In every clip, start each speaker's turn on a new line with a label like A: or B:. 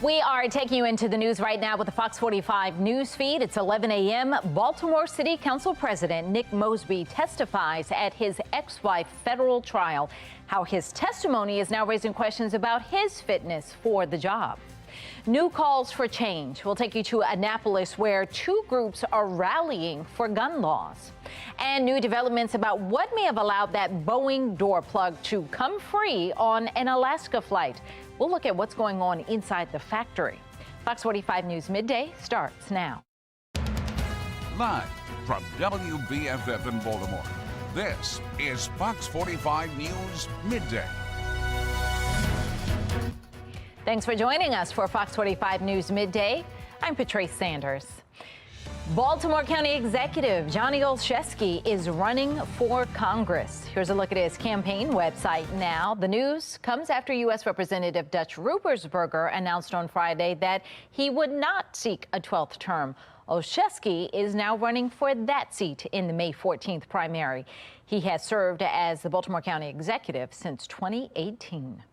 A: We are taking you into the news right now with the Fox 45 news feed. It's 11 a.m. Baltimore City Council President Nick Mosby testifies at his ex-wife federal trial. How his testimony is now raising questions about his fitness for the job. New calls for change. We'll take you to Annapolis, where two groups are rallying for gun laws. And new developments about what may have allowed that Boeing door plug to come free on an Alaska flight. We'll look at what's going on inside the factory. Fox 45 News Midday starts now.
B: Live from WBFF in Baltimore, this is Fox 45 News Midday.
A: Thanks for joining us for Fox 45 News Midday. I'm Patrice Sanders. Baltimore County Executive Johnny Olszewski is running for Congress. Here's a look at his campaign website now. The news comes after U.S. Representative Dutch Rupersberger announced on Friday that he would not seek a 12th term. Olszewski is now running for that seat in the May 14th primary. He has served as the Baltimore County Executive since 2018.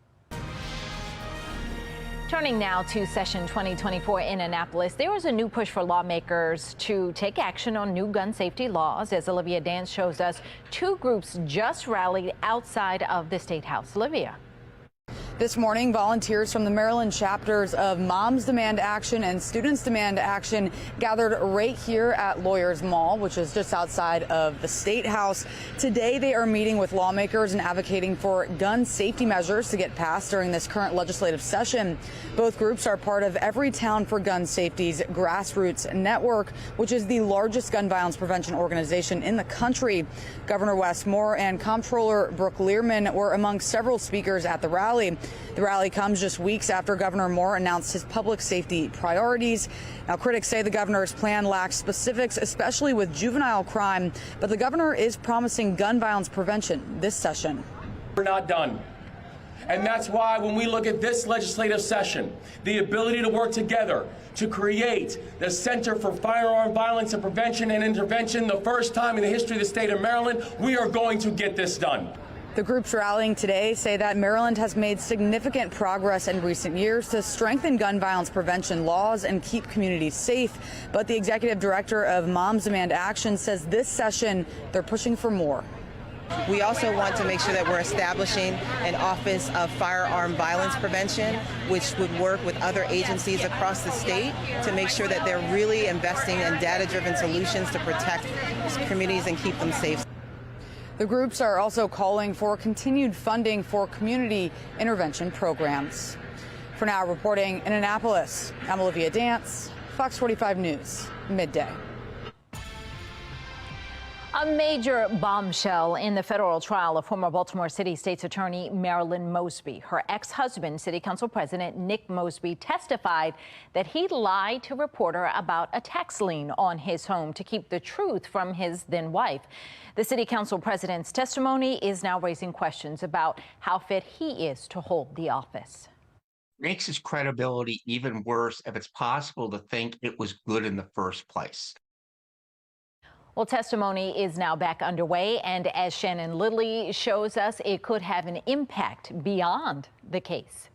A: Turning now to session 2024 in Annapolis, there is a new push for lawmakers to take action on new gun safety laws. As Olivia Dance shows us, two groups just rallied outside of the State House. Olivia.
C: This morning, volunteers from the Maryland chapters of Moms Demand Action and Students Demand Action gathered right here at Lawyers Mall, which is just outside of the State House. Today, they are meeting with lawmakers and advocating for gun safety measures to get passed during this current legislative session. Both groups are part of Every Town for Gun Safety's grassroots network, which is the largest gun violence prevention organization in the country. Governor Wes Moore and Comptroller Brooke Learman were among several speakers at the rally. The rally comes just weeks after Governor Moore announced his public safety priorities. Now, critics say the governor's plan lacks specifics, especially with juvenile crime, but the governor is promising gun violence prevention this session.
D: We're not done. And that's why when we look at this legislative session, the ability to work together to create the Center for Firearm Violence and Prevention and Intervention, the first time in the history of the state of Maryland, we are going to get this done.
C: The groups rallying today say that Maryland has made significant progress in recent years to strengthen gun violence prevention laws and keep communities safe. But the executive director of Moms Demand Action says this session they're pushing for more.
E: We also want to make sure that we're establishing an Office of Firearm Violence Prevention, which would work with other agencies across the state to make sure that they're really investing in data-driven solutions to protect communities and keep them safe.
C: The groups are also calling for continued funding for community intervention programs. For now, reporting in Annapolis, I'm Olivia Dance, Fox 45 News, Midday.
A: A major bombshell in the federal trial of former Baltimore City State's Attorney Marilyn Mosby. Her ex-husband, City Council President Nick Mosby, testified that he lied to a reporter about a tax lien on his home to keep the truth from his then-wife. The City Council President's testimony is now raising questions about how fit he is to hold the office.
F: Makes his credibility even worse if it's possible to think it was good in the first place.
A: Well, testimony is now back underway, and as Shannon Lilly shows us, it could have an impact beyond the case.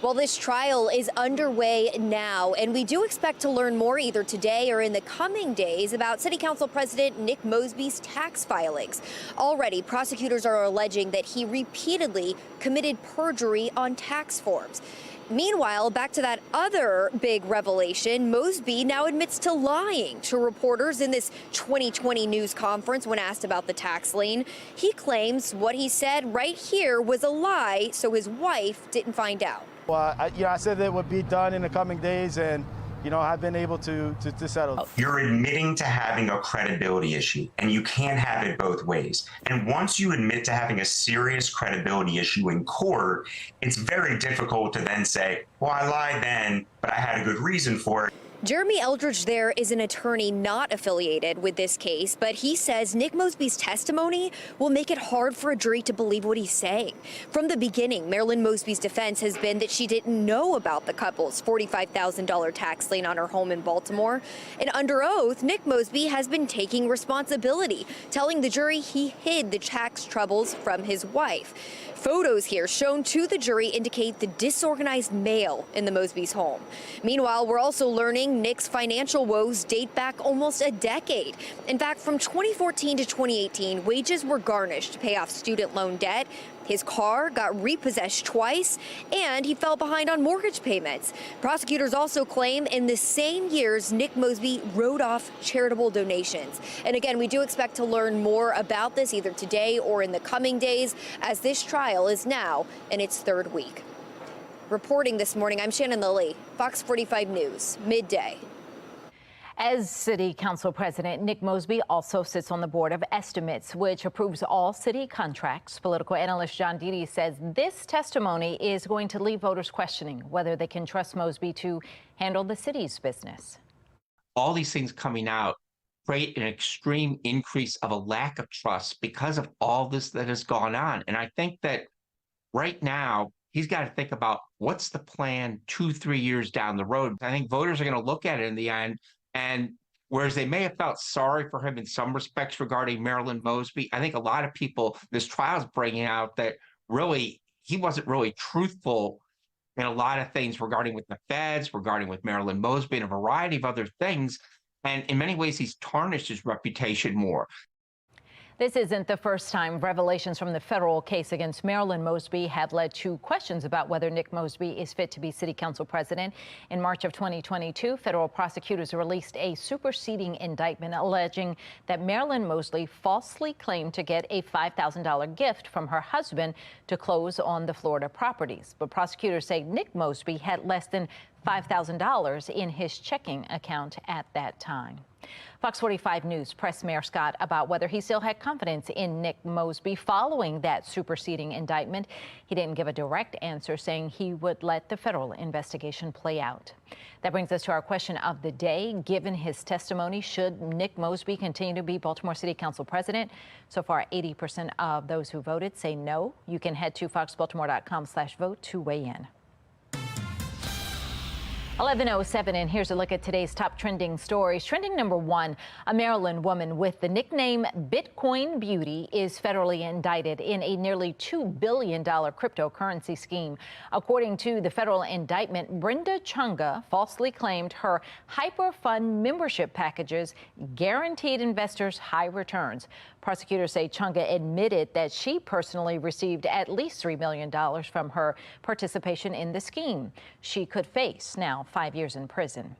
G: Well, this trial is underway now, and we do expect to learn more either today or in the coming days about City Council President Nick Mosby's tax filings. Already, prosecutors are alleging that he repeatedly committed perjury on tax forms. Meanwhile, back to that other big revelation, Mosby now admits to lying to reporters in this 2020 news conference when asked about the tax lien. He claims what he said right here was a lie, so his wife didn't find out.
H: Well, I said that it would be done in the coming days, and I've been able to settle.
I: You're admitting to having a credibility issue, and you can't have it both ways. And once you admit to having a serious credibility issue in court, it's very difficult to then say, well, I lied then, but I had a good reason for it.
G: Jeremy Eldridge there is an attorney not affiliated with this case, but he says Nick Mosby's testimony will make it hard for a jury to believe what he's saying. From the beginning, Marilyn Mosby's defense has been that she didn't know about the couple's $45,000 tax lien on her home in Baltimore. And under oath, Nick Mosby has been taking responsibility, telling the jury he hid the tax troubles from his wife. Photos here shown to the jury indicate the disorganized mail in the Mosby's home. Meanwhile, we're also learning Nick's financial woes date back almost a decade. In fact, from 2014 to 2018, wages were garnished to pay off student loan debt. His car got repossessed twice, and he fell behind on mortgage payments. Prosecutors also claim in the same years, Nick Mosby wrote off charitable donations. And again, we do expect to learn more about this either today or in the coming days, as this trial is now in its third week. Reporting this morning, I'm Shannon Lilly, Fox 45 News, Midday.
A: As City Council President, Nick Mosby also sits on the Board of Estimates, which approves all city contracts. Political analyst John Deedy says this testimony is going to leave voters questioning whether they can trust Mosby to handle the city's business.
F: All these things coming out create an extreme increase of a lack of trust because of all this that has gone on. And I think that right now, he's got to think about what's the plan 2-3 years down the road. I think voters are going to look at it in the end. And whereas they may have felt sorry for him in some respects regarding Marilyn Mosby, I think a lot of people, this trial is bringing out that really he wasn't really truthful in a lot of things regarding with the feds, regarding with Marilyn Mosby, and a variety of other things. And in many ways, he's tarnished his reputation more.
A: This isn't the first time revelations from the federal case against Marilyn Mosby have led to questions about whether Nick Mosby is fit to be city council president. In March of 2022, federal prosecutors released a superseding indictment alleging that Marilyn Mosby falsely claimed to get a $5,000 gift from her husband to close on the Florida properties. But prosecutors say Nick Mosby had less than $5,000 in his checking account at that time. Fox 45 News pressed Mayor Scott about whether he still had confidence in Nick Mosby following that superseding indictment. He didn't give a direct answer, saying he would let the federal investigation play out. That brings us to our question of the day. Given his testimony, should Nick Mosby continue to be Baltimore City Council president? So far, 80% of those who voted say no. You can head to foxbaltimore.com/vote to weigh in. 11:07, and here's a look at today's top trending stories. Trending number one, a Maryland woman with the nickname Bitcoin Beauty is federally indicted in a nearly $2 billion cryptocurrency scheme. According to the federal indictment, Brenda Chunga falsely claimed her hyper-fund membership packages guaranteed investors high returns. Prosecutors say Chunga admitted that she personally received at least $3 million from her participation in the scheme. She could face now 5 years in prison.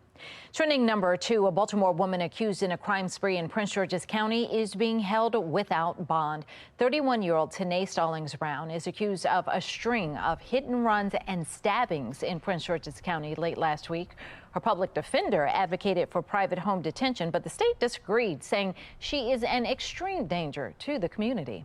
A: Trending number two, a Baltimore woman accused in a crime spree in Prince George's County is being held without bond. 31-year-old Tanae Stallings Brown is accused of a string of hit and runs and stabbings in Prince George's County late last week. Her public defender advocated for private home detention, but the state disagreed, saying she is an extreme danger to the community.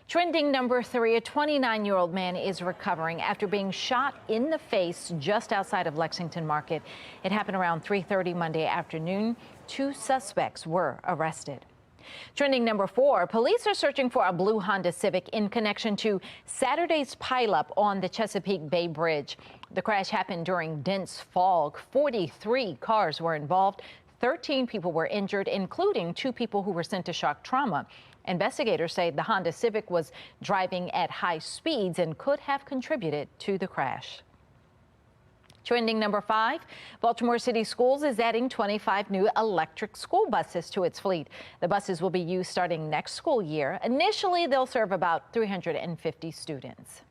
A: Trending number three, a 29-year-old man is recovering after being shot in the face just outside of Lexington Market. It happened around 3:30 Monday afternoon. 2 suspects were arrested. Trending number four, police are searching for a blue Honda Civic in connection to Saturday's pileup on the Chesapeake Bay Bridge. The crash happened during dense fog. 43 cars were involved. 13 people were injured, including 2 people who were sent to shock trauma. Investigators say the Honda Civic was driving at high speeds and could have contributed to the crash. Trending number five, Baltimore City Schools is adding 25 new electric school buses to its fleet. The buses will be used starting next school year. Initially, they'll serve about 350 students.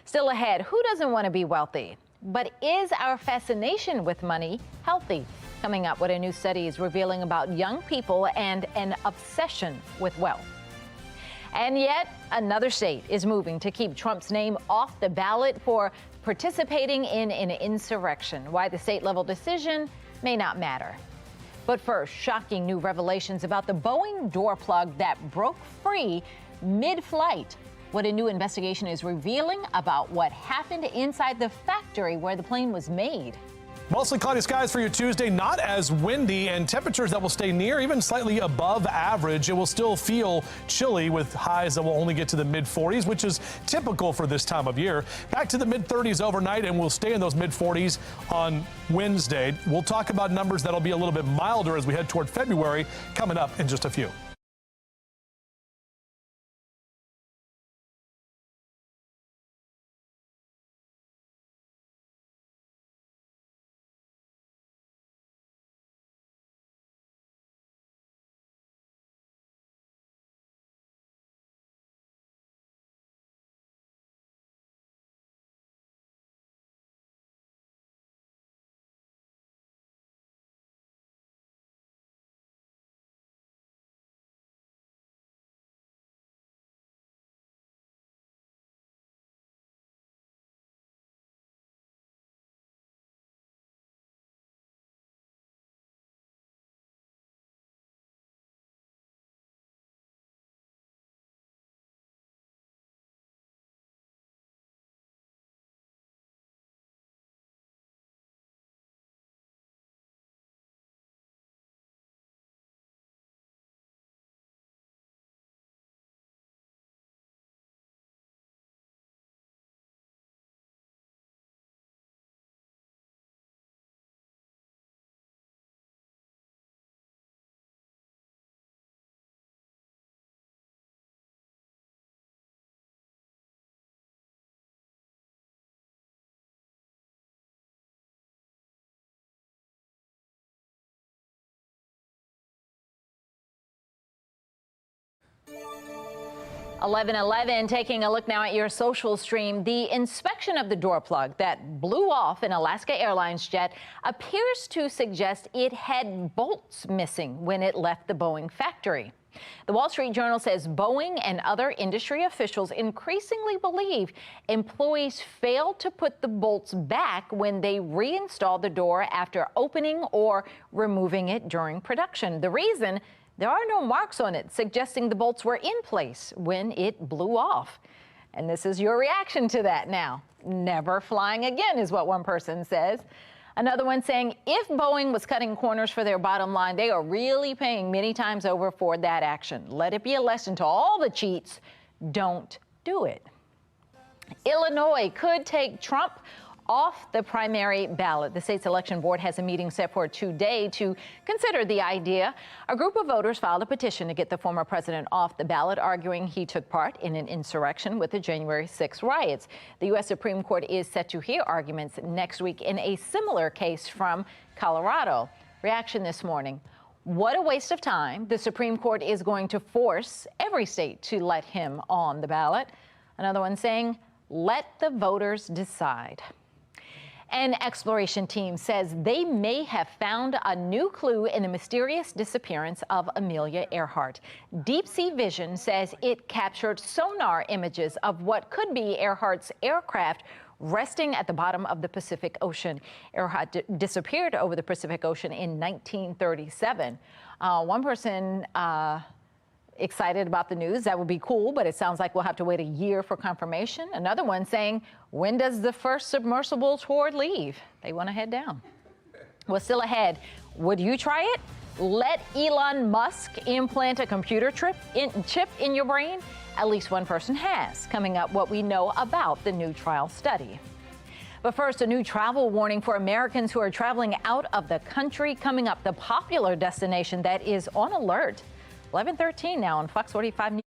A: Still ahead, who doesn't want to be wealthy? But is our fascination with money healthy? Coming up, what a new study is revealing about young people and an obsession with wealth. And yet, another state is moving to keep Trump's name off the ballot for participating in an insurrection. Why the state-level decision may not matter. But first, shocking new revelations about the Boeing door plug that broke free mid-flight. What a new investigation is revealing about what happened inside the factory where the plane was made.
J: Mostly cloudy skies for your Tuesday, not as windy, and temperatures that will stay near, even slightly above average. It will still feel chilly with highs that will only get to the mid-40s, which is typical for this time of year. Back to the mid-30s overnight, and we'll stay in those mid-40s on Wednesday. We'll talk about numbers that'll be a little bit milder as we head toward February coming up in just a few.
A: 11:11, taking a look now at your social stream. The inspection of the door plug that blew off an Alaska Airlines jet appears to suggest it had bolts missing when it left the Boeing factory. The Wall Street Journal says Boeing and other industry officials increasingly believe employees failed to put the bolts back when they reinstalled the door after opening or removing it during production. The reason: there are no marks on it suggesting the bolts were in place when it blew off. And this is your reaction to that now. Never flying again is what one person says. Another one saying if Boeing was cutting corners for their bottom line, they are really paying many times over for that action. Let it be a lesson to all the cheats. Don't do it. Illinois could take Trump off the primary ballot. The state's election board has a meeting set for today to consider the idea. A group of voters filed a petition to get the former president off the ballot, arguing he took part in an insurrection with the January 6 riots. The U.S. Supreme Court is set to hear arguments next week in a similar case from Colorado. Reaction this morning: what a waste of time. The Supreme Court is going to force every state to let him on the ballot. Another one saying, let the voters decide. An exploration team says they may have found a new clue in the mysterious disappearance of Amelia Earhart. Deep Sea Vision says it captured sonar images of what could be Earhart's aircraft resting at the bottom of the Pacific Ocean. Earhart disappeared over the Pacific Ocean in 1937. One person excited about the news. That would be cool, but it sounds like we'll have to wait a year for confirmation. Another one saying, when does the first submersible tour leave? They want to head down. What's still ahead? Would you try it? Let Elon Musk implant a computer chip in your brain? At least one person has. Coming up, what we know about the new trial study. But first, a new travel warning for Americans who are traveling out of the country. Coming up, the popular destination that is on alert. 11:13 now on Fox 45 News.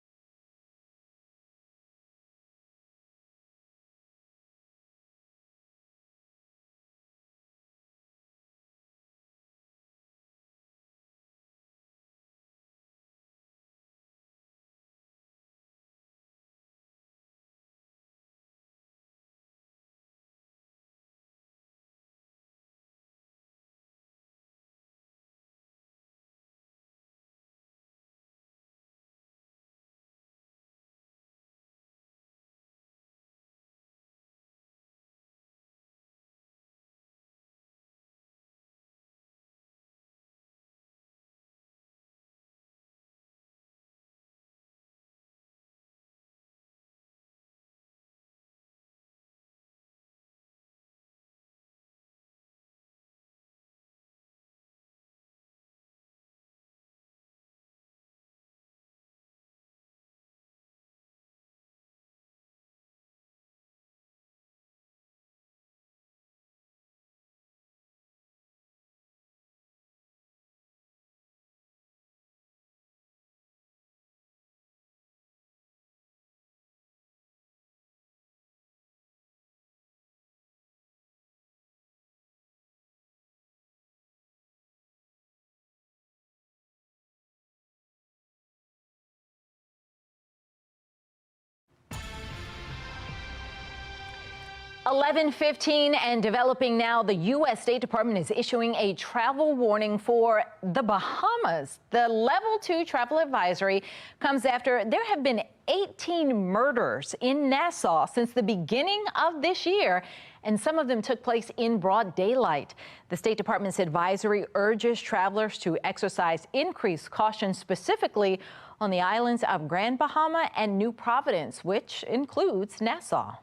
A: (11:15) and developing now, the U.S. State Department is issuing a travel warning for the Bahamas. The Level 2 travel advisory comes after there have been 18 murders in Nassau since the beginning of this year, and some of them took place in broad daylight. The State Department's advisory urges travelers to exercise increased caution, specifically on the islands of Grand Bahama and New Providence, which includes Nassau.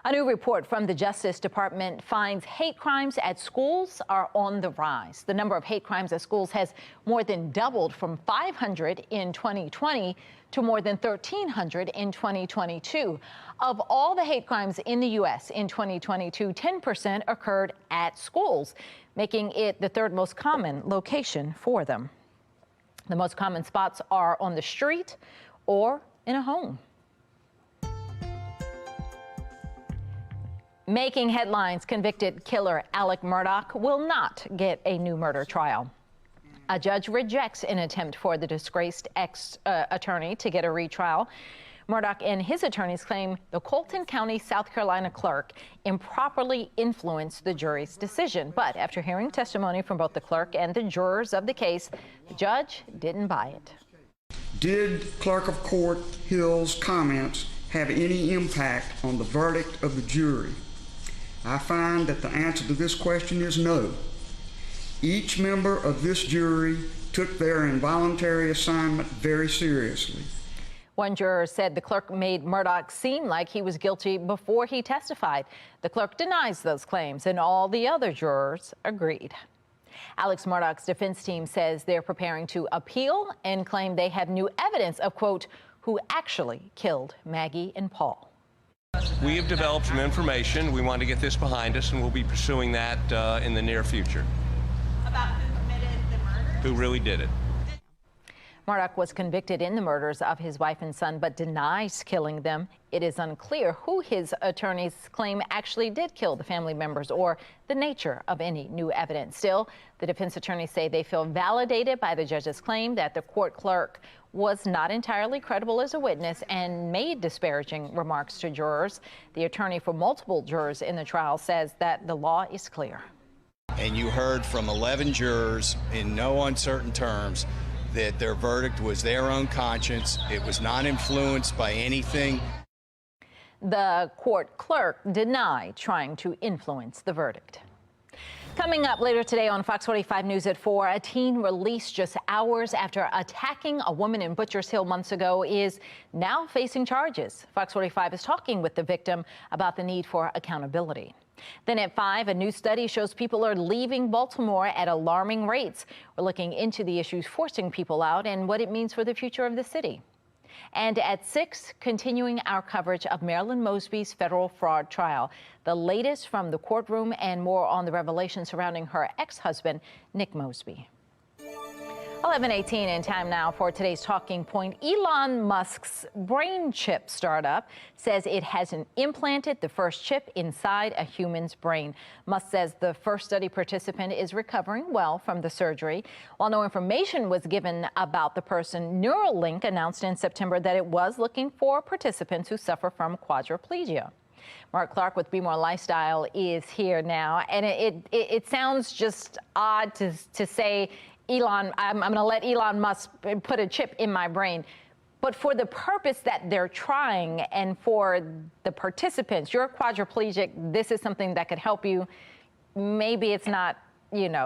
A: A new report from the Justice Department finds hate crimes at schools are on the rise. The number of hate crimes at schools has more than doubled from 500 in 2020 to more than 1,300 in 2022. Of all the hate crimes in the U.S. in 2022, 10% occurred at schools, making it the third most common location for them. The most common spots are on the street or in a home. Making headlines, convicted killer Alec Murdaugh will not get a new murder trial. A judge rejects an attempt for the disgraced ex-attorney to get a retrial. Murdaugh and his attorneys claim the Colton County, South Carolina clerk improperly influenced the jury's decision. But after hearing testimony from both the clerk and the jurors of the case, the judge didn't buy it.
K: Did Clerk of Court Hill's comments have any impact on the verdict of the jury? I find that the answer to this question is no. Each member of this jury took their involuntary assignment very seriously.
A: One juror said the clerk made Murdaugh seem like he was guilty before he testified. The clerk denies those claims, and all the other jurors agreed. Alex Murdaugh's defense team says they're preparing to appeal and claim they have new evidence of, quote, who actually killed Maggie and Paul.
L: We have developed some information. We want to get this behind us, and we'll be pursuing that in the near future.
M: About who committed the murder?
L: Who really did it?
A: Murdaugh was convicted in the murders of his wife and son, but denies killing them. It is unclear who his attorneys claim actually did kill the family members or the nature of any new evidence. Still, the defense attorneys say they feel validated by the judge's claim that the court clerk was not entirely credible as a witness and made disparaging remarks to jurors. The attorney for multiple jurors in the trial says that the law is clear.
N: And you heard from 11 jurors in no uncertain terms that their verdict was their own conscience. It was not influenced by anything.
A: The court clerk denied trying to influence the verdict. Coming up later today on Fox 45 News at 4, a teen released just hours after attacking a woman in Butchers Hill months ago is now facing charges. Fox 45 is talking with the victim about the need for accountability. Then at 5, a new study shows people are leaving Baltimore at alarming rates. We're looking into the issues forcing people out and what it means for the future of the city. And at 6, continuing our coverage of Marilyn Mosby's federal fraud trial. The latest from the courtroom and more on the revelations surrounding her ex-husband, Nick Mosby. 11:18 in time now for today's talking point. Elon Musk's brain chip startup says it hasn't implanted the first chip inside a human's brain. Musk says the first study participant is recovering well from the surgery. While no information was given about the person, Neuralink announced in September that it was looking for participants who suffer from quadriplegia. Mark Clark with Be More Lifestyle is here now, and it sounds just odd to say, Elon, I'm going to let Elon Musk put a chip in my brain. But for the purpose that they're trying and for the participants, you're quadriplegic, this is something that could help you. Maybe it's not,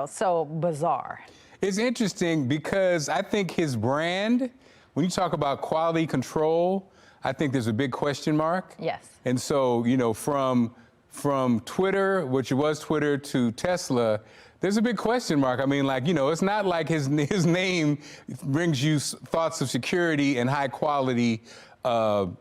A: so bizarre.
O: It's interesting because I think his brand, when you talk about quality control, I think there's a big question mark.
A: Yes.
O: And so, from Twitter, which was Twitter, to Tesla, there's a big question mark. I mean, it's not like his name brings you thoughts of security and high quality, quality,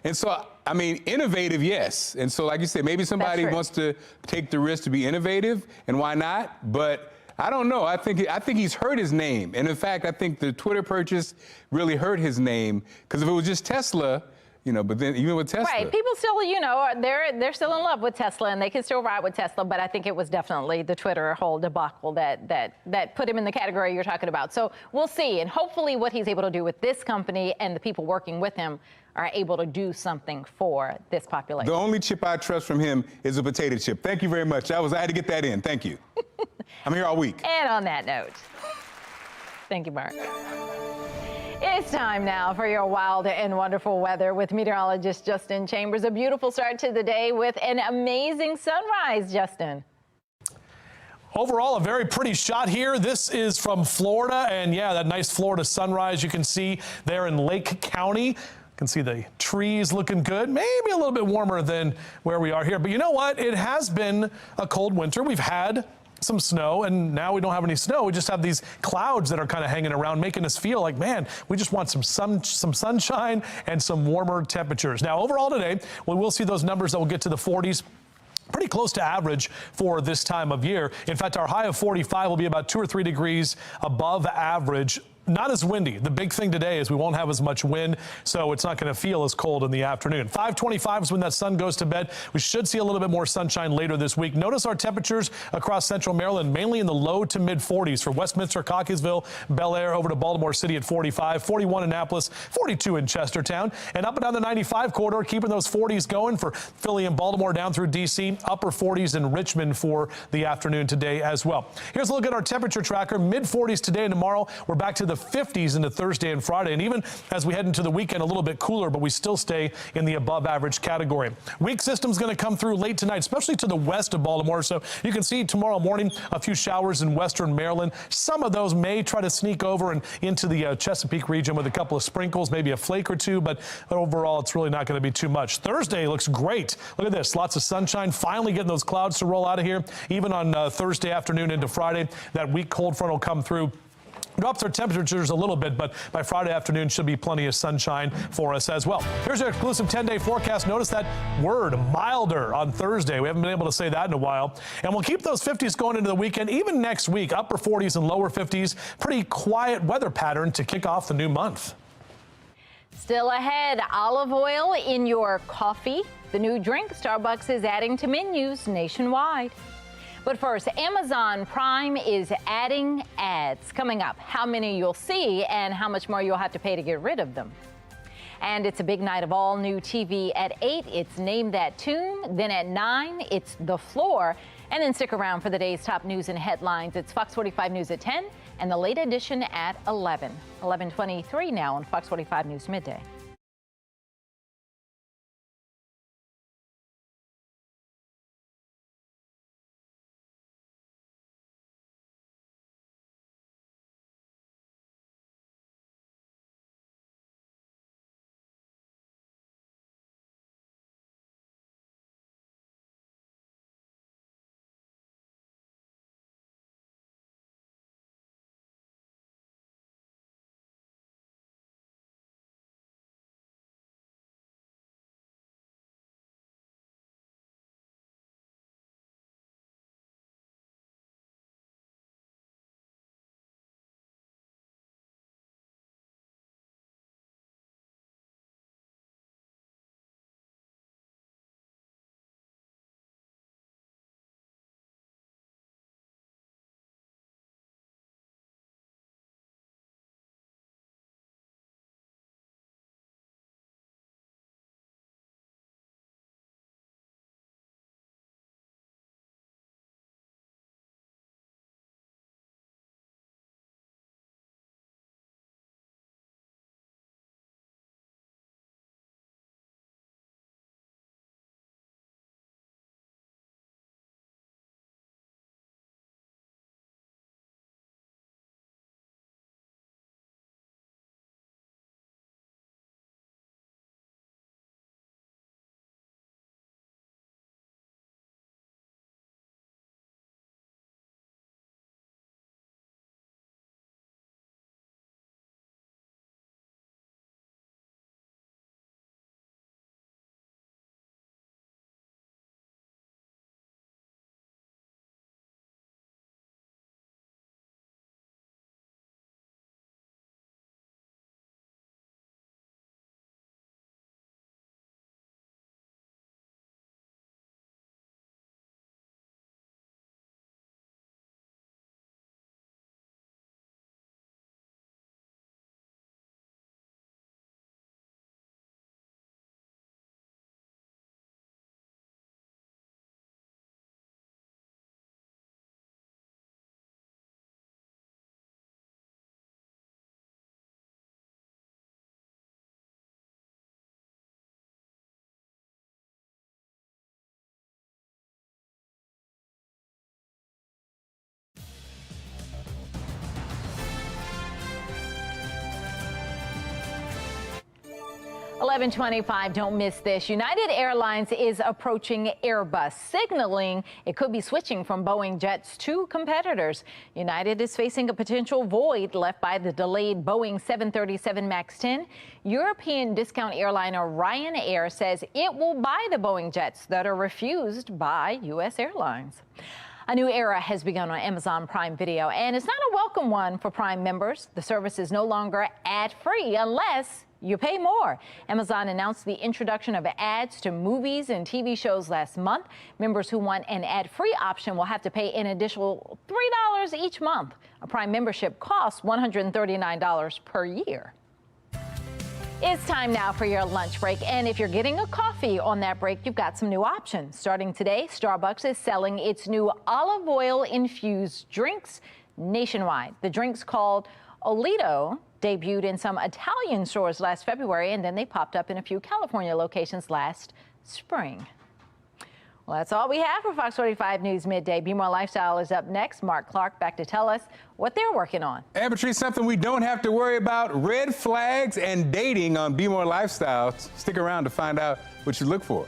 O: And so, I mean, innovative, yes. And so, like you said, maybe somebody wants to take the risk to be innovative, and why not? But I don't know. I think he's hurt his name. And in fact, I think the Twitter purchase really hurt his name, because if it was just Tesla, but then even with Tesla.
A: Right. People still, they're still in love with Tesla and they can still ride with Tesla. But I think it was definitely the Twitter whole debacle that put him in the category you're talking about. So we'll see. And hopefully what he's able to do with this company and the people working with him are able to do something for this population.
O: The only chip I trust from him is a potato chip. Thank you very much. I had to get that in. Thank you. I'm here all week.
A: And on that note, thank you, Mark. It's time now for your wild and wonderful weather with meteorologist Justin Chambers. A beautiful start to the day with an amazing sunrise, Justin.
J: Overall, a very pretty shot here. This is from Florida, and yeah, that nice Florida sunrise you can see there in Lake County. You can see the trees looking good, maybe a little bit warmer than where we are here. But you know what? It has been a cold winter. We've had some snow, and now we don't have any snow. We just have these clouds that are kind of hanging around, making us feel like, man, we just want some sunshine and some warmer temperatures. Now, overall today, we will see those numbers that will get to the 40s. Pretty close to average for this time of year. In fact, our high of 45 will be about 2 or 3 degrees above average not as windy. The big thing today is we won't have as much wind, so it's not going to feel as cold in the afternoon. 5:25 is when that sun goes to bed. We should see a little bit more sunshine later this week. Notice our temperatures across central Maryland, mainly in the low to mid 40s for Westminster, Cockeysville, Bel Air, over to Baltimore City at 45, 41 in Annapolis, 42 in Chestertown, and up and down the 95 corridor, keeping those 40s going for Philly and Baltimore down through D.C., upper 40s in Richmond for the afternoon today as well. Here's a look at our temperature tracker. Mid 40s today and tomorrow. We're back to the 50s into Thursday and Friday, and even as we head into the weekend, a little bit cooler, but we still stay in the above average category. Weak system's going to come through late tonight, especially to the west of Baltimore. So you can see tomorrow morning a few showers in western Maryland. Some of those may try to sneak over and into the Chesapeake region with a couple of sprinkles, maybe a flake or two, but overall it's really not going to be too much. Thursday looks great. Look at this, lots of sunshine, finally getting those clouds to roll out of here. Even on Thursday afternoon into Friday, that weak cold front will come through. Drops our temperatures a little bit, but by Friday afternoon should be plenty of sunshine for us as well. Here's our exclusive 10-day forecast. Notice that word, milder, on Thursday. We haven't been able to say that in a while. And we'll keep those 50s going into the weekend, even next week, upper 40s and lower 50s. Pretty quiet weather pattern to kick off the new month.
A: Still ahead, olive oil in your coffee. The new drink Starbucks is adding to menus nationwide. But first, Amazon Prime is adding ads. Coming up, how many you'll see and how much more you'll have to pay to get rid of them. And it's a big night of all new TV at 8. It's Name That Tune. Then at 9, it's The Floor. And then stick around for the day's top news and headlines. It's Fox 45 News at 10 and the late edition at 11. 11:23 now on Fox 45 News Midday. $11:25, don't miss this. United Airlines is approaching Airbus, signaling it could be switching from Boeing jets to competitors. United is facing a potential void left by the delayed Boeing 737 MAX 10. European discount airliner Ryanair says it will buy the Boeing jets that are refused by U.S. Airlines. A new era has begun on Amazon Prime Video, and it's not a welcome one for Prime members. The service is no longer ad-free unless you pay more. Amazon announced the introduction of ads to movies and TV shows last month. Members who want an ad-free option will have to pay an additional $3 each month. A Prime membership costs $139 per year. It's time now for your lunch break, and if you're getting a coffee on that break, you've got some new options. Starting today, Starbucks is selling its new olive oil infused drinks nationwide. The drink's called Olito debuted in some Italian stores last February, and then they popped up in a few California locations last spring. Well, that's all we have for Fox 45 News Midday. Be More Lifestyle is up next. Mark Clark back to tell us what they're working on.
O: And Patrice, something we don't have to worry about: red flags and dating on Be More Lifestyle. Stick around to find out what you look for.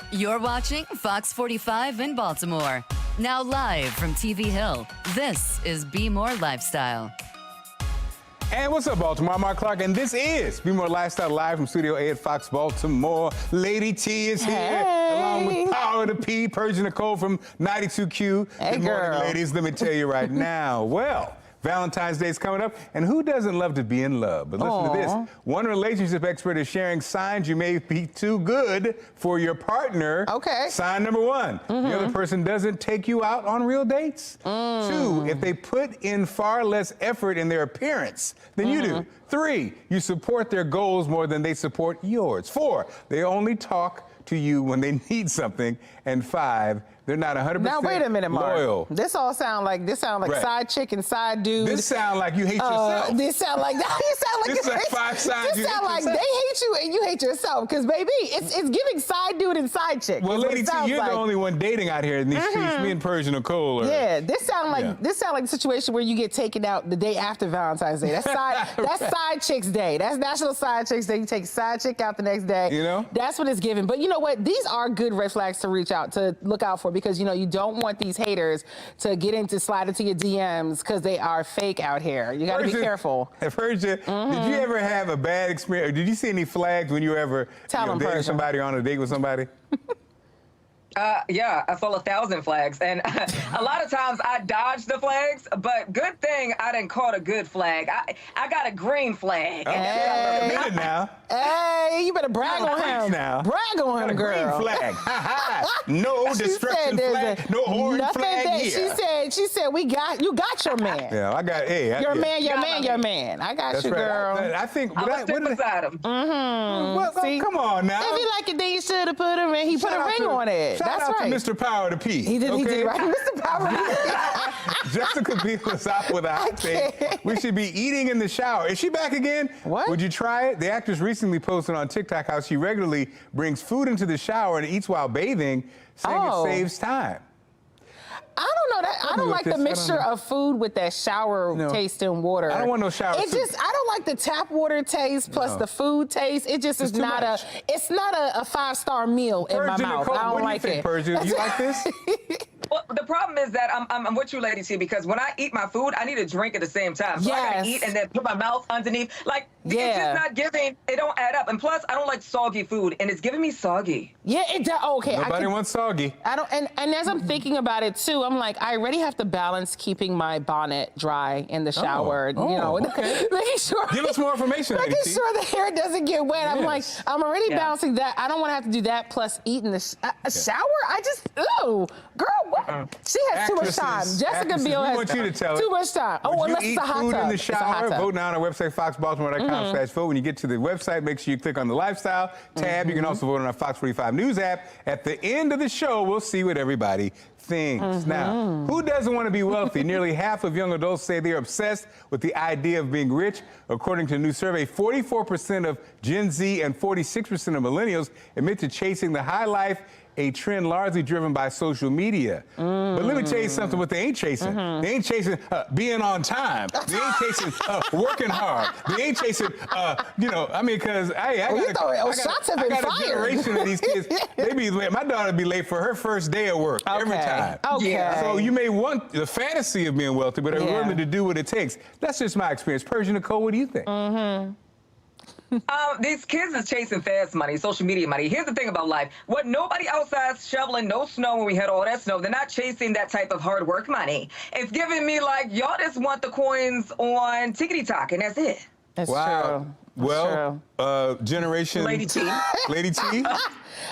P: You're watching Fox 45 in Baltimore. Now live from TV Hill, this is Be More Lifestyle.
O: And what's up, Baltimore? I'm Mark Clark, and this is Be More Lifestyle live from Studio A at Fox Baltimore. Lady T is here, along with Power to P, Persian Nicole from 92Q.
Q: Hey,
O: Good morning, ladies. Let me tell you right now. Well, Valentine's Day is coming up, and who doesn't love to be in love? But listen to this. One relationship expert is sharing signs you may be too good for your partner.
Q: Okay.
O: Sign number one, the other person doesn't take you out on real dates. Two, if they put in far less effort in their appearance than you do. Three, you support their goals more than they support yours. Four, they only talk to you when they need something. And five, They're not 100%
Q: Now wait a minute, Mark.
O: loyal.
Q: This sound like
O: Right.
Q: side chick and side dude.
O: This sound like you hate yourself.
Q: This sound like that. You sound like
O: This is like 5 sides
Q: This
O: you
Q: sound
O: hate
Q: like
O: yourself.
Q: they hate you and you hate yourself. Because baby, it's giving side dude and side chick.
O: Well,
Q: is what
O: Lady
Q: it
O: T,
Q: sounds
O: you're
Q: like.
O: the only one dating out here in these streets. Me and Persian Nicole are.
Q: Yeah, this sound like a situation where you get taken out the day after Valentine's Day. That's side chicks day. That's National Side Chicks Day. You take side chick out the next day.
O: You know?
Q: That's what it's giving. But you know what? These are good red flags to look out for, because you don't want these haters to slide into your DMs because they are fake out here. You got to be careful.
O: Persia, did you ever have a bad experience? Or did you see any flags when you were ever dating somebody, on a date with somebody?
R: Yeah, I saw 1,000 flags, and a lot of times I dodge the flags, but good thing I didn't call it a good flag. I got a green flag.
Q: Hey,
O: Committed now.
Q: Hey, you better brag on him.
O: Now.
Q: Brag on him, girl.
O: Green flag. No destruction flag. No orange flag here.
Q: She said, you got your man.
O: Yeah, I got. Hey,
Q: your man. I got you, girl.
O: I think.
R: I was stick beside him.
O: Well,
Q: See?
O: come on now.
Q: If he like it, then you should have put him in. He put a ring on it.
O: Shout
Q: That's
O: out
Q: right.
O: to Mr. Power to P.
Q: He did right. Mr. Power to P.
O: Jessica beat us out with a hot take. We should be eating in the shower. Is she back again?
Q: What?
O: Would you try it? The actress recently posted on TikTok how she regularly brings food into the shower and eats while bathing, saying it saves time.
Q: I don't know that. I don't like the mixture of food with that shower taste in water.
O: I don't want no shower
Q: soup. I don't like the tap water taste plus the food taste. It just is not it's not a 5-star meal in my mouth. I don't like it.
O: Persia, do you like this?
R: Well, the problem is that I'm with you, Lady T, because when I eat my food, I need to drink at the same time. So I gotta eat and then put my mouth underneath. Like, it's just not giving. It don't add up. And plus, I don't like soggy food, and it's giving me soggy.
Q: Yeah, it does. Okay.
O: Nobody wants soggy.
Q: I don't. And as I'm thinking about it too, I'm like, I already have to balance keeping my bonnet dry in the shower. Making sure.
O: Give us more information.
Q: Making sure the hair doesn't get wet. I'm like, I'm already balancing that. I don't want to have to do that plus eating the shower. I just, girl, what? She has too much time. Jessica Biel has too much time. Oh, unless it's a hot tub.
O: Would you eat food in the shower? Vote now on our website, foxbaltimore.com/vote. When you get to the website, make sure you click on the lifestyle tab. You can also vote on our Fox 45 News app. At the end of the show, we'll see what everybody thinks. Now, who doesn't want to be wealthy? Nearly half of young adults say they're obsessed with the idea of being rich. According to a new survey, 44% of Gen Z and 46% of millennials admit to chasing the high life, a trend largely driven by social media. But let me tell you something, what they ain't chasing. They ain't chasing being on time. They ain't chasing working hard. They ain't chasing, because I got a generation of these kids. They be late. My daughter be late for her first day at work every time. So you may want the fantasy of being wealthy, but are willing to do what it takes. That's just my experience. Persia Nicole, what do you think?
R: These kids is chasing fast money, social media money. Here's the thing about life. What nobody outside shoveling no snow when we had all that snow, they're not chasing that type of hard work money. It's giving me like, y'all just want the coins on tickety-tock, and that's it.
Q: That's true.
O: Well, generation
R: Lady T.
O: Lady T.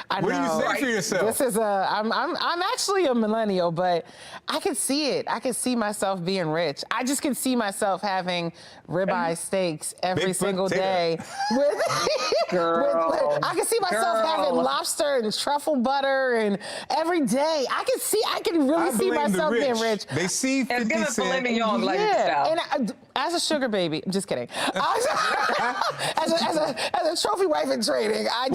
Q: I
O: what
Q: know.
O: do you say for yourself?
Q: This is I'm actually a millennial, but I can see it. I can see myself being rich. I just can see myself having ribeye steaks every single day. I can see myself having lobster and truffle butter and every day. I can really see myself being rich.
O: They see 50 cents.
Q: And as a sugar baby, I'm just kidding. As a trophy wife in training, I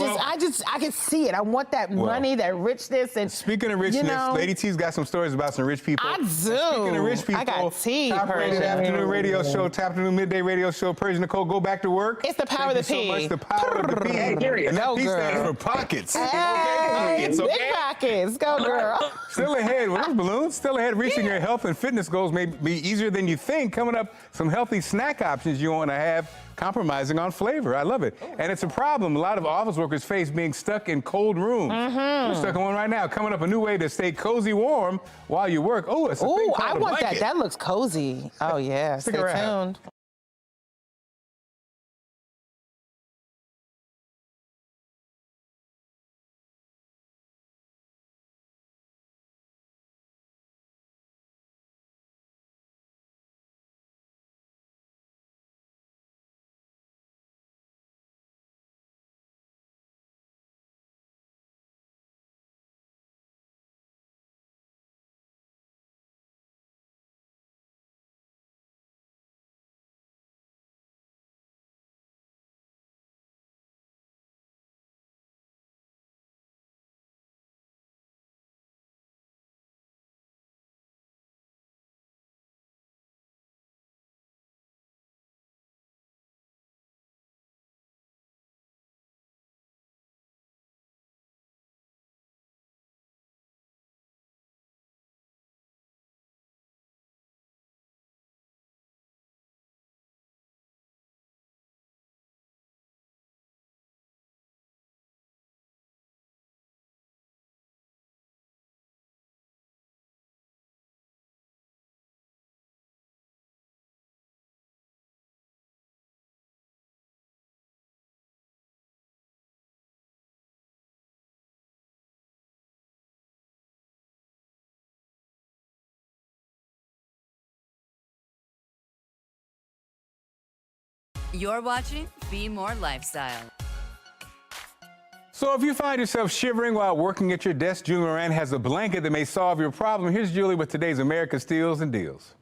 Q: can see it. I want that money, that richness. And
O: speaking of richness, Lady T's got some stories about some rich people.
Q: I do.
O: Speaking of rich people,
Q: I got tea.
O: Top-rated afternoon radio show, top-afternoon midday radio show. Persia Nicole, go back to work.
Q: It's the power of the P.
O: So much the power of the P. And that P stands for pockets.
Q: Hey, big pockets. Go, girl.
O: Still ahead with those balloons. Still ahead, reaching your health and fitness goals may be easier than you think. Coming up, some healthy snack options you want to have, compromising on flavor. I love it. And it's a problem a lot of office workers face, being stuck in cold rooms. We're stuck in one right now. Coming up, a new way to stay cozy warm while you work. Oh, it's a thing called
Q: I
O: a
Q: want
O: blanket.
Q: that. That looks cozy. Oh, yeah.
O: Stick
Q: Stay
O: around.
Q: tuned.
P: You're watching Be More Lifestyle.
O: So if you find yourself shivering while working at your desk, Julie Moran has a blanket that may solve your problem. Here's Julie with today's America Steals and Deals.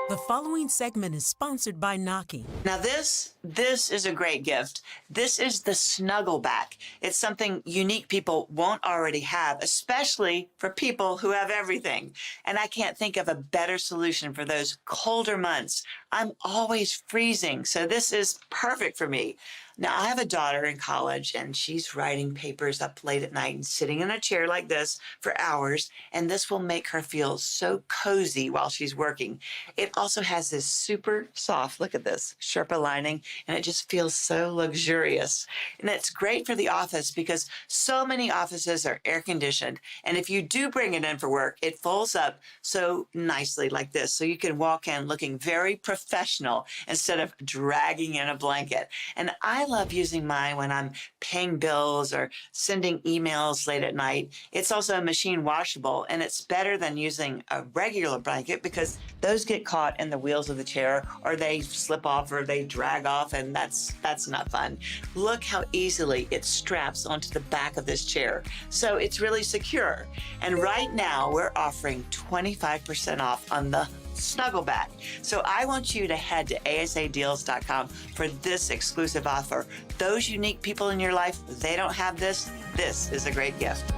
S: The following segment is sponsored by Naki.
T: Now this is a great gift. This is the Snuggleback. It's something unique people won't already have, especially for people who have everything. And I can't think of a better solution for those colder months. I'm always freezing, so this is perfect for me. Now, I have a daughter in college, and she's writing papers up late at night and sitting in a chair like this for hours, and this will make her feel so cozy while she's working. It also has this super soft, look at this, Sherpa lining, and it just feels so luxurious. And it's great for the office because so many offices are air-conditioned, and if you do bring it in for work, it folds up so nicely like this, so you can walk in looking very professional instead of dragging in a blanket. And I love using mine when I'm paying bills or sending emails late at night. It's also machine washable, and it's better than using a regular blanket because those get caught in the wheels of the chair, or they slip off or they drag off, and that's not fun. Look how easily it straps onto the back of this chair. So it's really secure. And right now we're offering 25% off on the Snuggleback. So I want you to head to asadeals.com for this exclusive offer. Those unique people in your life, they don't have this. This is a great gift.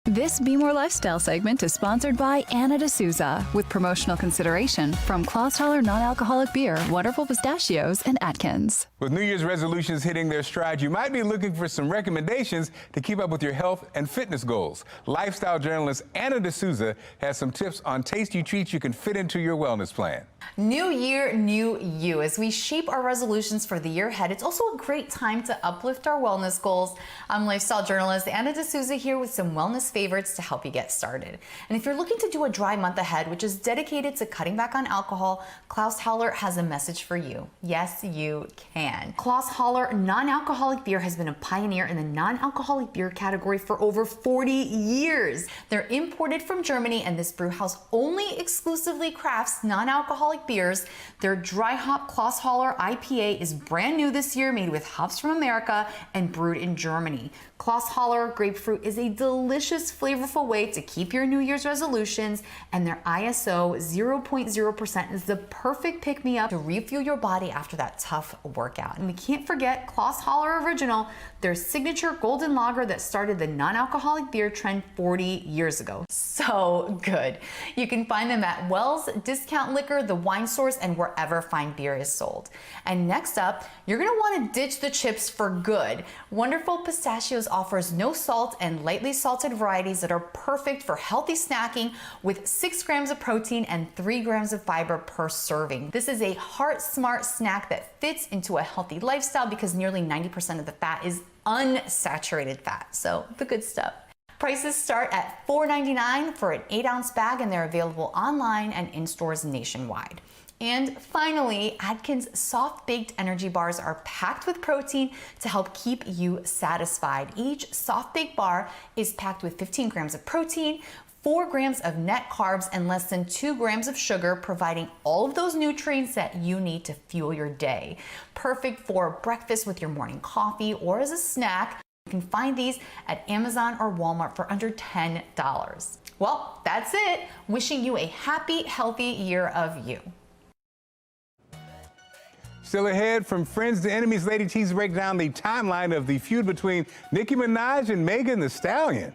U: This Be More Lifestyle segment is sponsored by Anna D'Souza with promotional consideration from Klaus Holler Non-Alcoholic Beer, Wonderful Pistachios, and Atkins.
O: With New Year's resolutions hitting their stride, you might be looking for some recommendations to keep up with your health and fitness goals. Lifestyle journalist Anna D'Souza has some tips on tasty treats you can fit into your wellness plan.
V: New year, new you. As we shape our resolutions for the year ahead, it's also a great time to uplift our wellness goals. I'm lifestyle journalist Anna D'Souza here with some wellness favorites to help you get started. And if you're looking to do a dry month ahead, which is dedicated to cutting back on alcohol, Klaus Holler has a message for you. Yes, you can. Klaus Holler non-alcoholic beer has been a pioneer in the non-alcoholic beer category for over 40 years. They're imported from Germany, and this brew house only exclusively crafts non-alcoholic beers. Their dry hop Klaus Holler IPA is brand new this year, made with hops from America and brewed in Germany. Klaus Holler grapefruit is a delicious, flavorful way to keep your New Year's resolutions, and their ISO 0.0% is the perfect pick-me-up to refuel your body after that tough workout. And we can't forget Klaus Holler Original, their signature golden lager that started the non-alcoholic beer trend 40 years ago. So good. You can find them at Wells, Discount Liquor, the wine stores, and wherever fine beer is sold. And next up, you're gonna wanna ditch the chips for good. Wonderful Pistachios offers no salt and lightly salted varieties that are perfect for healthy snacking with 6 grams of protein and 3 grams of fiber per serving. This is a heart-smart snack that fits into a healthy lifestyle because nearly 90% of the fat is unsaturated fat, so the good stuff. Prices start at $4.99 for an 8-ounce bag, and they're available online and in stores nationwide. And finally, Atkins soft baked energy bars are packed with protein to help keep you satisfied. Each soft baked bar is packed with 15 grams of protein, 4 grams of net carbs, and less than 2 grams of sugar, providing all of those nutrients that you need to fuel your day. Perfect for breakfast with your morning coffee or as a snack. You can find these at Amazon or Walmart for under $10. Well, that's it. Wishing you a happy, healthy year of you.
O: Still ahead, from friends to enemies, Lady T's break down the timeline of the feud between Nicki Minaj and Megan Thee Stallion.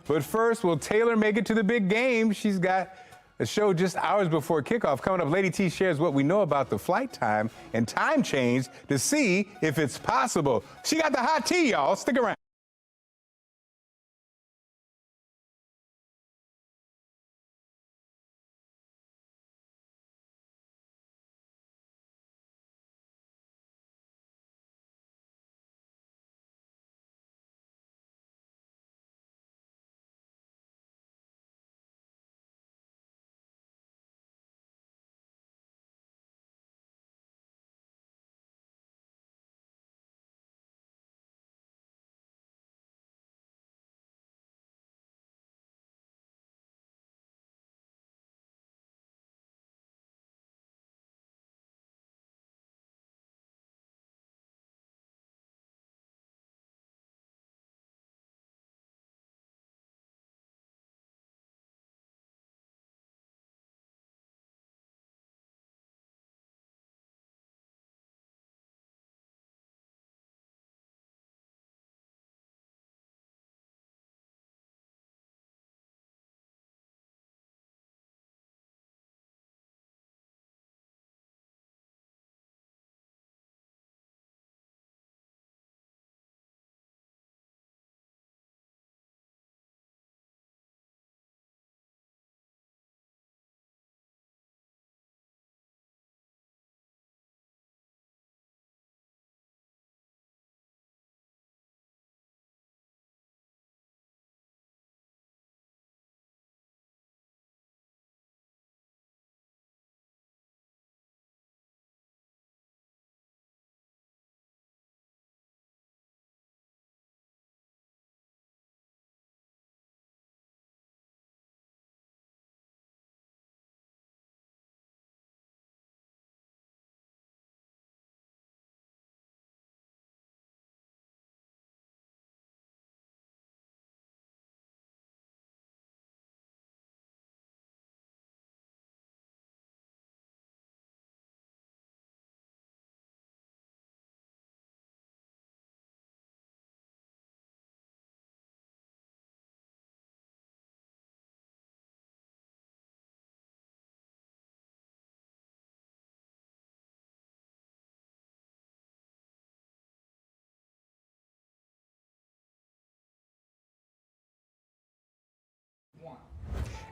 O: But first, will Taylor make it to the big game? She's got a show just hours before kickoff. Coming up, Lady T shares what we know about the flight time and time change to see if it's possible. She got the hot tea, y'all. Stick around.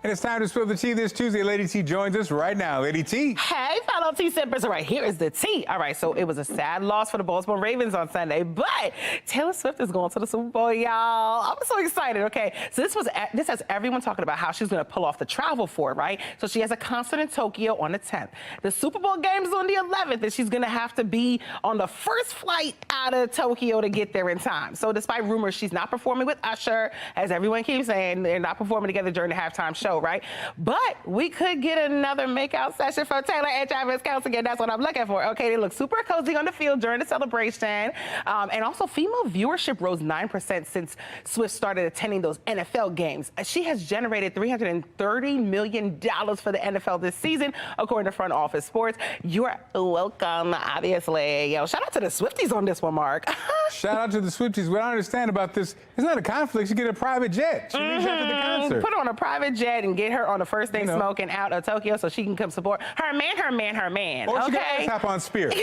O: And it's time to spill the tea this Tuesday. Lady T joins us right now. Lady T.
Q: Hey, fellow tea sippers. All right, here is the tea. All right, so it was a sad loss for the Baltimore Ravens on Sunday, but Taylor Swift is going to the Super Bowl, y'all. I'm so excited, okay? So this has everyone talking about how she's going to pull off the travel for it, right? So she has a concert in Tokyo on the 10th. The Super Bowl game is on the 11th, and she's going to have to be on the first flight out of Tokyo to get there in time. So despite rumors she's not performing with Usher, as everyone keeps saying, they're not performing together during the halftime show, right? But we could get another makeout session for Taylor and Travis Kelce again. That's what I'm looking for. Okay, they look super cozy on the field during the celebration. And also female viewership rose 9% since Swift started attending those NFL games. She has generated $330 million for the NFL this season, according to Front Office Sports. You're welcome, obviously. Yo, shout out to the Swifties on this one, Mark.
O: Shout out to the Swifties. What I understand about this, it's not a conflict. She get a private jet. She leaves after the concert.
Q: Put her on a private jet and get her on the first day smoking out of Tokyo so she can come support her man.
O: Or she
Q: okay?
O: can hop on Spirit.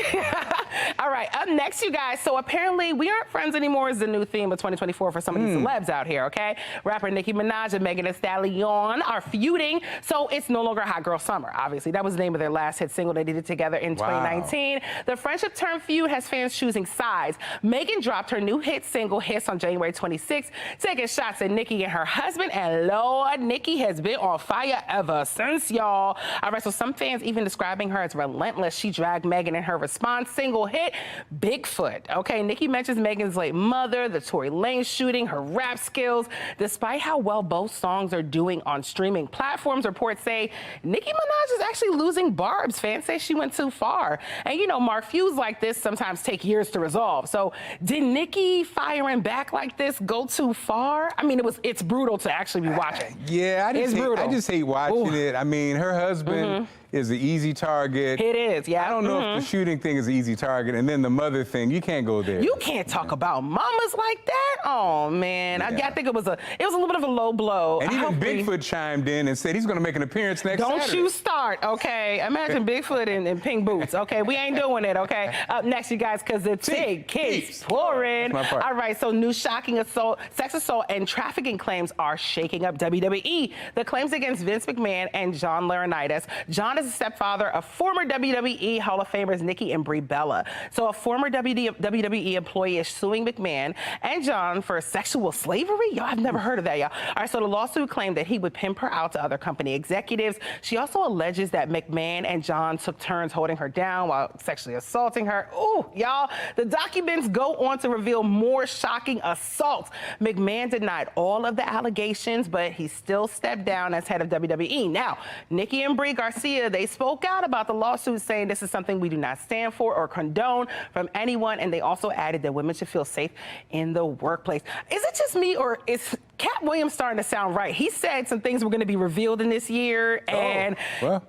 Q: All right, up next, you guys. So apparently we aren't friends anymore is the new theme of 2024 for some of these celebs out here, okay? Rapper Nicki Minaj and Megan Thee Stallion are feuding, so it's no longer Hot Girl Summer, obviously. That was the name of their last hit single they did together in 2019. The friendship turned feud has fans choosing sides. Megan dropped her new hit single, Hiss, on January 26th, taking shots at Nicki and her husband, and Lord, Nicki has been on fire ever since, y'all. All right, so some fans even describing her as relentless. She dragged Megan in her response single hit, Bigfoot. Okay, Nicki mentions Megan's late mother, the Tory Lanez shooting, her rap skills. Despite how well both songs are doing on streaming platforms, reports say Nicki Minaj is actually losing barbs. Fans say she went too far. And you know, Mark, feuds like this sometimes take years to resolve. So did Nicki firing back like this go too far? I mean, it's brutal to actually be watching.
O: Yeah, I just hate watching it. I mean, her husband is an easy target.
Q: It is, yeah.
O: I don't know if the shooting thing is an easy target, and then the mother thing, you can't go there.
Q: You can't talk about mamas like that. Oh man, I think it was a little bit of a low blow.
O: And even Bigfoot chimed in and said he's going to make an appearance next Saturday.
Q: Don't you start, okay? Imagine Bigfoot in pink boots, okay? We ain't doing it, okay? Up next, you guys, because the tea keeps pouring. All right, so new shocking assault, sex assault, and trafficking claims are shaking up WWE. The claims against Vince McMahon and John Laurinaitis. John is the stepfather of former WWE Hall of Famers Nikki and Brie Bella. So a former WWE employee is suing McMahon and John for sexual slavery? Yo, I've never heard of that, y'all. All right, so the lawsuit claimed that he would pimp her out to other company executives. She also alleges that McMahon and John took turns holding her down while sexually assaulting her. Ooh, y'all, the documents go on to reveal more shocking assaults. McMahon denied all of the allegations, but he still stepped down as head of WWE. Now, Nikki and Brie Garcia, they spoke out about the lawsuit, saying this is something we do not stand for or condone from anyone, and they also added that women should feel safe in the workplace. Is it just me, or is Cat Williams starting to sound right? He said some things were going to be revealed in this year, and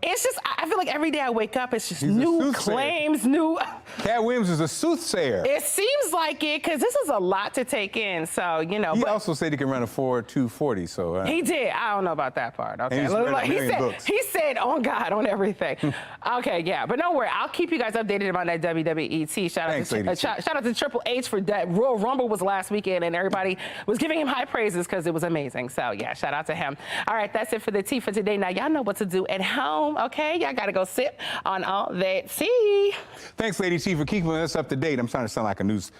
Q: it's just, I feel like every day I wake up, it's just new claims, new...
O: Cat Williams is a soothsayer.
Q: It seems like it, because this is a lot to take in, so, you know.
O: He also said he can run a 4.240, so...
Q: He did. I don't know about that part. Okay. He said, on God, on everything. Okay, yeah, but don't worry. I'll keep you guys updated about that WWE tea. Shout out to Triple H for that. Royal Rumble was last weekend, and everybody was giving him high praises because it was amazing. So, yeah, shout out to him. All right, that's it for the tea for today. Now, y'all know what to do at home, okay? Y'all got to go sip on all that tea.
O: Thanks, Lady T, for keeping us up to date. I'm starting to sound like a news...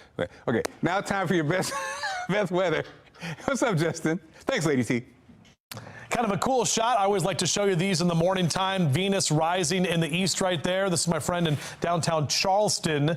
O: Okay, now time for your best weather. What's up, Justin? Thanks, Lady T.
J: Kind of a cool shot. I always like to show you these in the morning time. Venus rising in the east right there. This is my friend in downtown Charleston,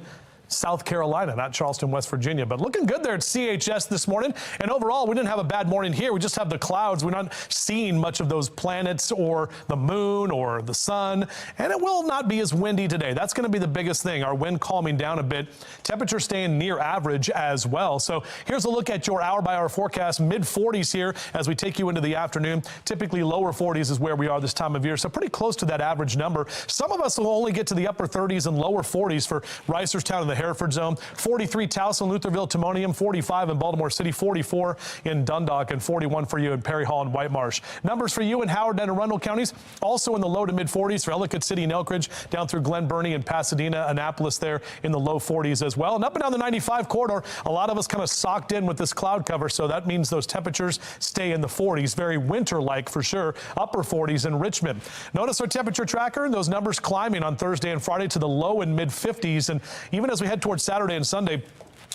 J: South Carolina, not Charleston, West Virginia, but looking good there at CHS this morning. And overall, we didn't have a bad morning here. We just have the clouds. We're not seeing much of those planets or the moon or the sun, and it will not be as windy today. That's going to be the biggest thing. Our wind calming down a bit. Temperature staying near average as well. So here's a look at your hour-by-hour forecast. Mid-40s here as we take you into the afternoon. Typically lower 40s is where we are this time of year, so pretty close to that average number. Some of us will only get to the upper 30s and lower 40s for Reisterstown and the Hereford zone, 43 Towson, Lutherville, Timonium, 45 in Baltimore City, 44 in Dundalk, and 41 for you in Perry Hall and White Marsh. Numbers for you in Howard and Arundel counties, also in the low to mid 40s for Ellicott City and Elkridge, down through Glen Burnie and Pasadena, Annapolis there in the low 40s as well. And up and down the 95 corridor, a lot of us kind of socked in with this cloud cover, so that means those temperatures stay in the 40s, very winter-like for sure, upper 40s in Richmond. Notice our temperature tracker, those numbers climbing on Thursday and Friday to the low and mid 50s, and even as we head towards Saturday and Sunday,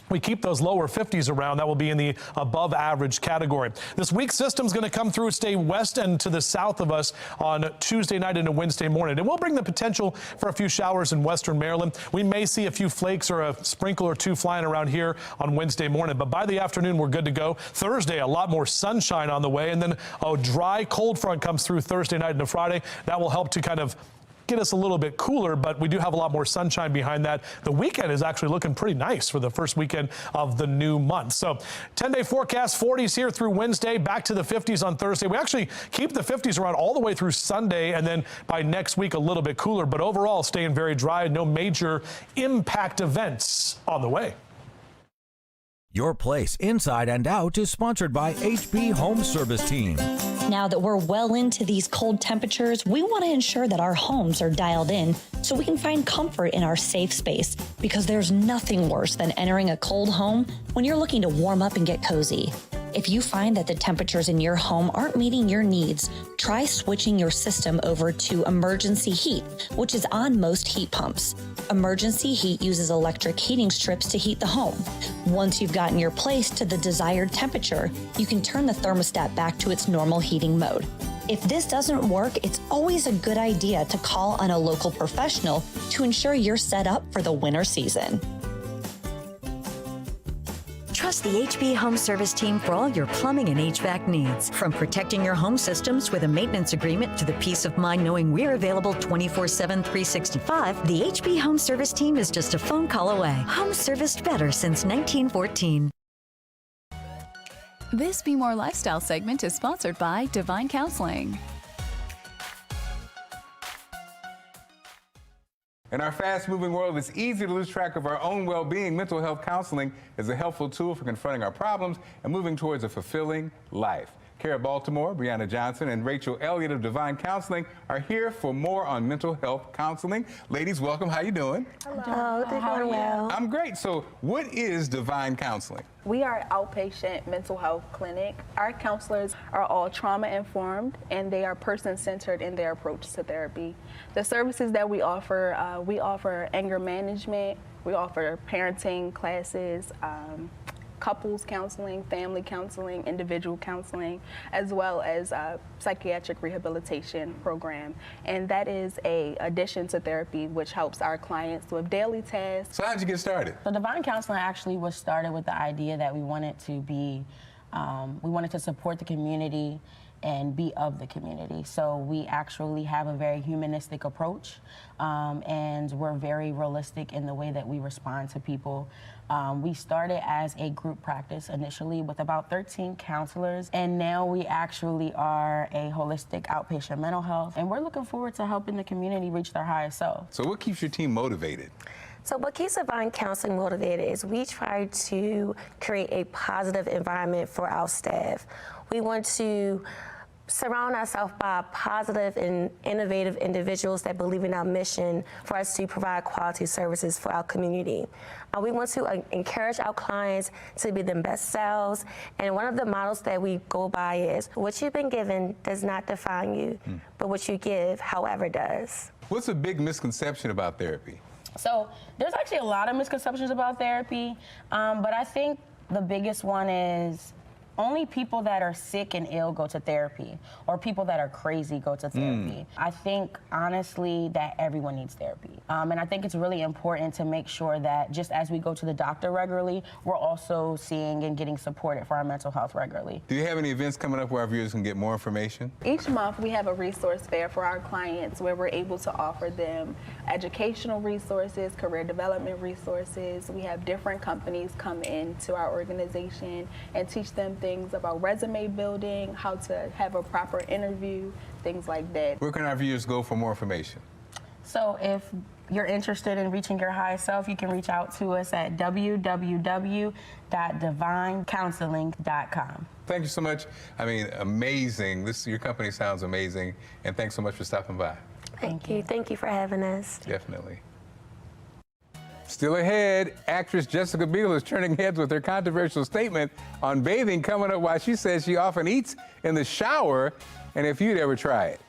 J: we keep those lower 50s around. That will be in the above average category. This weak system is going to come through, stay west and to the south of us on Tuesday night into Wednesday morning. It will bring the potential for a few showers in western Maryland. We may see a few flakes or a sprinkle or two flying around here on Wednesday morning, but by the afternoon, we're good to go. Thursday, a lot more sunshine on the way, and then a dry cold front comes through Thursday night into Friday. That will help to kind of get us a little bit cooler, but we do have a lot more sunshine behind that. The weekend is actually looking pretty nice for the first weekend of the new month. So 10-day forecast, 40s here through Wednesday, back to the 50s on Thursday. We actually keep the 50s around all the way through Sunday, and then by next week a little bit cooler, but overall staying very dry. No major impact events on the way.
B: Your place, inside and out, is sponsored by HP Home Service Team.
D: Now that we're well into these cold temperatures, we want to ensure that our homes are dialed in so we can find comfort in our safe space, because there's nothing worse than entering a cold home when you're looking to warm up and get cozy. If you find that the temperatures in your home aren't meeting your needs, try switching your system over to emergency heat, which is on most heat pumps. Emergency heat uses electric heating strips to heat the home. Once you've gotten your place to the desired temperature, you can turn the thermostat back to its normal heating mode. If this doesn't work, it's always a good idea to call on a local professional to ensure you're set up for the winter season.
W: Trust the HP Home Service Team for all your plumbing and HVAC needs. From protecting your home systems with a maintenance agreement to the peace of mind knowing we're available 24/7, 365, the HP Home Service Team is just a phone call away. Home serviced better since 1914.
U: This Be More Lifestyle segment is sponsored by Divine Counseling.
O: In our fast-moving world, it's easy to lose track of our own well-being. Mental health counseling is a helpful tool for confronting our problems and moving towards a fulfilling life. Kara Baltimore, Brianna Johnson, and Rachel Elliott of Divine Counseling are here for more on mental health counseling. Ladies, welcome. How you doing?
X: Hello. How are you?
O: I'm great. So what is Divine Counseling?
X: We are an outpatient mental health clinic. Our counselors are all trauma-informed, and they are person-centered in their approach to therapy. The services that we offer anger management, we offer parenting classes, couples counseling, family counseling, individual counseling, as well as a psychiatric rehabilitation program. And that is a addition to therapy, which helps our clients with daily tasks.
O: So how'd you get started?
Y: So Divine Counseling actually was started with the idea that we wanted to be, we wanted to support the community and be of the community. So we actually have a very humanistic approach, and we're very realistic in the way that we respond to people. We started as a group practice initially with about 13 counselors, and now we actually are a holistic outpatient mental health, and we're looking forward to helping the community reach their highest self.
O: So what keeps your team motivated?
X: So what keeps Divine Counseling motivated is we try to create a positive environment for our staff. We want to surround ourselves by positive and innovative individuals that believe in our mission for us to provide quality services for our community. We want to encourage our clients to be their best selves, and one of the models that we go by is what you've been given does not define you, but what you give, however, does.
O: What's a big misconception about therapy?
Y: So there's actually a lot of misconceptions about therapy, but I think the biggest one is only people that are sick and ill go to therapy, or people that are crazy go to therapy. I think, honestly, that everyone needs therapy. And I think it's really important to make sure that just as we go to the doctor regularly, we're also seeing and getting supported for our mental health regularly.
O: Do you have any events coming up where our viewers can get more information?
X: Each month we have a resource fair for our clients where we're able to offer them educational resources, career development resources. We have different companies come into our organization and teach them things about resume building, how to have a proper interview, things like that.
O: Where can our viewers go for more information?
Y: So if you're interested in reaching your highest self, you can reach out to us at www.divinecounseling.com.
O: Thank you so much. I mean, amazing. Your company sounds amazing, and thanks so much for stopping by.
X: Thank you. Thank you for having us.
O: Definitely. Still ahead, actress Jessica Biel is turning heads with her controversial statement on bathing coming up, while she says she often eats in the shower, and if you'd ever try it.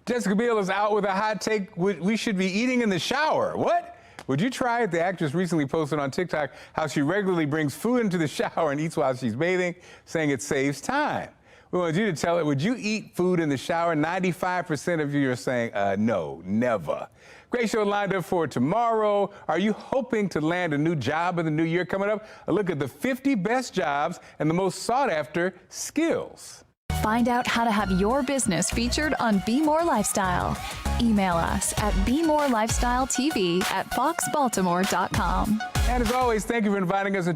O: Jessica Biel is out with a hot take. We should be eating in the shower. What? Would you try it? The actress recently posted on TikTok how she regularly brings food into the shower and eats while she's bathing, saying it saves time. We want you to tell it, would you eat food in the shower? 95% of you are saying, no, never. Great show lined up for tomorrow. Are you hoping to land a new job in the new year? Coming up, a look at the 50 best jobs and the most sought-after skills.
U: Find out how to have your business featured on Be More Lifestyle. Email us at BeMoreLifestyleTV@foxbaltimore.com.
O: And as always, thank you for inviting us into